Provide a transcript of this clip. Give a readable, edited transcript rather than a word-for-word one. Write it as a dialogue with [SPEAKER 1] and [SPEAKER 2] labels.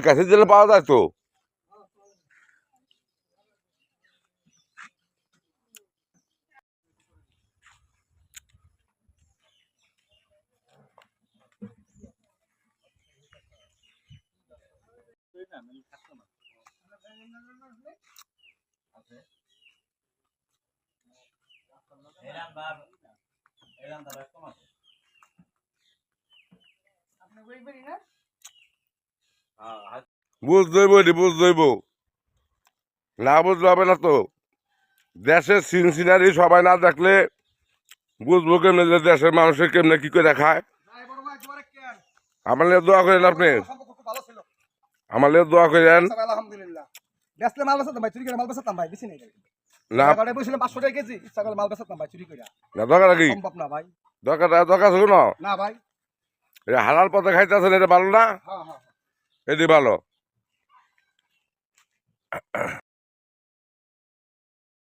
[SPEAKER 1] Cassette দিলে পাওয়া যায় তো। বুঝতেইব না বুঝলে হবে না তো। দেশের সিন সিনারি সবাই না দেখলে বুঝবো কেমনে যে দেশের মানুষের কেমনে কি করে খায়। আমার লিয়ে দোয়া করেন আপনি, আমার লিয়ে দোয়া করেন।
[SPEAKER 2] আলহামদুলিল্লাহ মাল বেচাতাম ভাই, চুরি করে মাল বেচাতাম ভাই, বেশি নেই
[SPEAKER 1] না
[SPEAKER 2] বসছিলাম 500 টাকা কেজি, ইচ্ছা করে মাল বেচাতাম ভাই চুরি করে।
[SPEAKER 1] না দরকার কি
[SPEAKER 2] সম্ভব না ভাই,
[SPEAKER 1] দরকার শুনো
[SPEAKER 2] না ভাই।
[SPEAKER 1] হালাল পথে খাইতেছেন, এটা ভালো না?
[SPEAKER 2] হ্যাঁ হ্যাঁ
[SPEAKER 1] এটি ভালো।